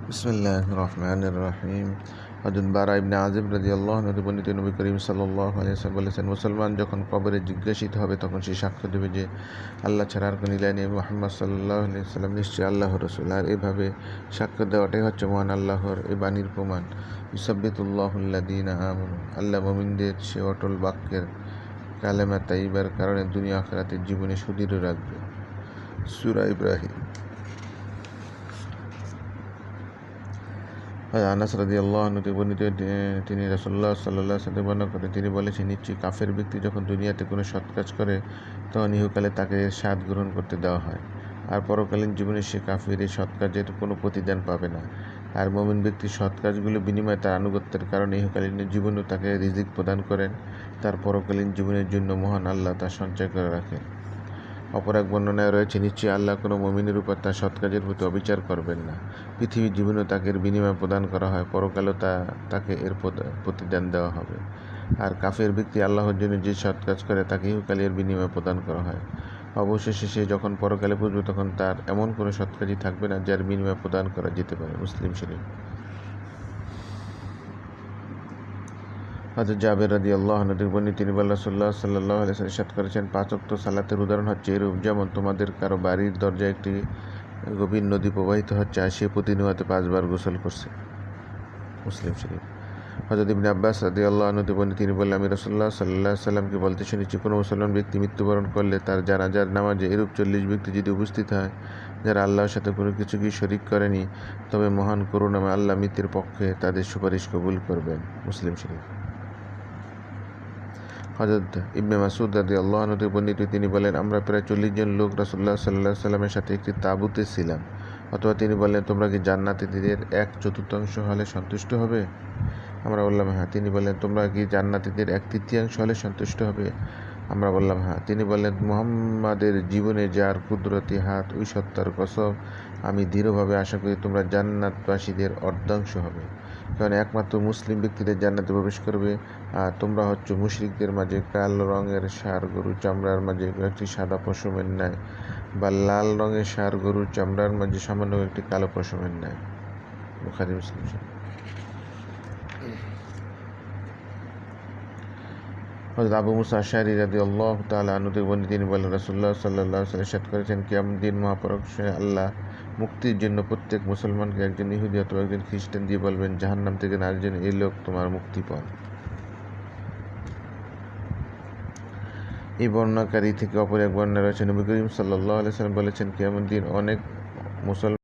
বিসমিল্লাহির রহমানির রহিম। হযরত বারা ইবনে আযিব রাদিয়াল্লাহু আনহু বর্ণিত নবী করিম সাল্লাল্লাহু আলাইহি ওয়াসাল্লাম বলেছেন, মুসলমান যখন কবরে জিজ্ঞাসিত হবে তখন সে সাক্ষ্য দেবে যে আল্লাহ ছাড়া আর কোনো ইলাহ নেই, মুহাম্মদ সাল্লাল্লাহু আলাইহি ওয়াসাল্লাম নিশ্চয়ই আল্লাহর রাসূল। আর এভাবে সাক্ষ্য দেওয়াটাই হচ্ছে মহান আল্লাহর এই বাণীর প্রমাণ। ইউসাব্বিতুল্লাহুল্লাযীনা আমানু, আল্লাহ মুমিনদের সে অটল বাক্যের কালেমা তাইয়্যিবার কারণে দুনিয়া আখিরাতের জীবনে সুদৃঢ় রাখবে। সূরা ইব্রাহিম। আনাস রাদিয়াল্লাহু আনহু থেকে বর্ণিত, তিনি রাসূলুল্লাহ সাল্লাল্লাহু আলাইহি ওয়াসাল্লাম বর্ণনা করেন, তিনি বলেছেন, নিশ্চয়ই কাফের ব্যক্তি যখন দুনিয়াতে কোনো সৎ কাজ করে তখন ইহকালে তাকে এর স্বাদ গ্রহণ করতে দেওয়া হয়, আর পরকালীন জীবনে সে কাফের এই সৎ কাজের কোনো প্রতিদান পাবে না। আর মুমিন ব্যক্তি সৎ কাজগুলো বিনিময়ে তার আনুগত্যের কারণে ইহকালীন জীবনেও তাকে রিজিক প্রদান করেন, তার পরকালীন জীবনের জন্য মহান আল্লাহ তা সঞ্চয় করে রাখেন। অপর এক বর্ণনায় রয়েছে, নিশ্চয়ই আল্লাহ কোনো মুমিনের উপর তার সৎ কাজের প্রতি অবিচার করবেন না। পৃথিবীর জীবনেও তাকে এর বিনিময় প্রদান করা হয়, পরকালেও তাকে এর প্রতিদান দেওয়া হবে। আর কাফের ব্যক্তি আল্লাহর জন্য যে সৎ কাজ করে তাকে ইহকালে এর বিনিময় প্রদান করা হয়। অবশেষে সে যখন পরকালে বুঝবে তখন তার এমন কোনো সৎ কাজই থাকবে না যার বিনিময় প্রদান করা যেতে পারে। মুসলিম শরীফ। হযরত জাবের রাদিয়াল্লাহু আনহু থেকে বর্ণিত, তিনি বলেন, রাসূলুল্লাহ সাল্লাল্লাহু আলাইহি ওয়াসাল্লাম ইরশাদ করেছেন, ৫ ওয়াক্ত সালাতের উদাহরণ হচ্ছে এরূপ, যেমন তোমাদের কারো বাড়ির দরজায় একটি গভীর নদী প্রবাহিত হচ্ছে আর সে প্রতিনিয়ত ৫ বার গোসল করছে। মুসলিম শরীফ। হযরত ইবনে আব্বাস রাদিয়াল্লাহু আনহু থেকে বর্ণিত, তিনি বললেন, আমি রাসূলুল্লাহ সাল্লাল্লাহু আলাইহি ওয়াসাল্লামকে বলতে শুনেছি, কোনো মুসলমান ব্যক্তি মৃত্যুবরণ করলে তার জানাজার নামাজে এরূপ ৪০ ব্যক্তি যদি উপস্থিত হয় যারা আল্লাহর সাথে কোনো কিছুকেই শরীক করেনি, তবে মহান করুণাময় আল্লাহ মৃতের পক্ষে তাদের সুপারিশ কবুল করবেন। মুসলিম শরীফ। হযরত ইবনে মাসউদ রাদিয়াল্লাহু আনহু থেকে বর্ণিত, তিনি বলেন, আমরা প্রায় ৪০ জন লোক রাসূলুল্লাহ সাল্লাল্লাহু আলাইহি ওয়াসাল্লামের সাথে একটি তাঁবুতে ছিলাম। অথবা তিনি বললেন, তোমরা কি জান্নাতীদের ১/৪ হলে সন্তুষ্ট হবে? আমরা বললাম, হ্যাঁ। তিনি বললেন, তোমরা কি জান্নাতীদের ১/৩ হলে সন্তুষ্ট হবে? আমরা বললাম, হ্যাঁ। তিনি বললেন, মুহাম্মাদের জীবনে যার কুদরতি হাত, ওই সত্তার কসম, আমি দৃঢ়ভাবে আশা করি তোমরা জান্নাতবাসীদের অর্ধাংশ হবে, কারণ একমাত্র মুসলিম ব্যক্তিদের জান্নাতে প্রবেশ করবে, আর তোমরা হচ্ছ মুশরিকদের মাঝে কালো রঙের ষাঁড় গরুর চামড়ার মাঝে একটি সাদা পশমের ন্যায়, বা লাল রঙের ষাঁড় গরুর চামড়ার মাঝে সামান্য একটি কালো পশমের ন্যায়। বুখারী মুসলিম। হযরত আবু মুসা আশআরী রাদিয়াল্লাহু তাআলা আনহু থেকে বর্ণিত, তিনি বলেন, রাসূলুল্লাহ সাল্লাল্লাহু আলাইহি ওয়াসাল্লাম ইরশাদ করেছেন, কিয়ামত দিন মহাপরক্ষে আল্লাহ মুক্তির জন্য প্রত্যেক মুসলমানকে একজন ইহুদি অথবা একজন খ্রিস্টান দিয়ে বলবেন, জাহান্নাম থেকে নারীর জন্য এই লোক তোমার মুক্তিপণ। এই বর্ণনাকারী থেকে অপর এক বর্ণনা রয়েছে, নবী করিম সাল্লাল্লাহু আলাইহি ওয়াসাল্লাম বলেছেন, কিয়ামত দিন অনেক মুসলমান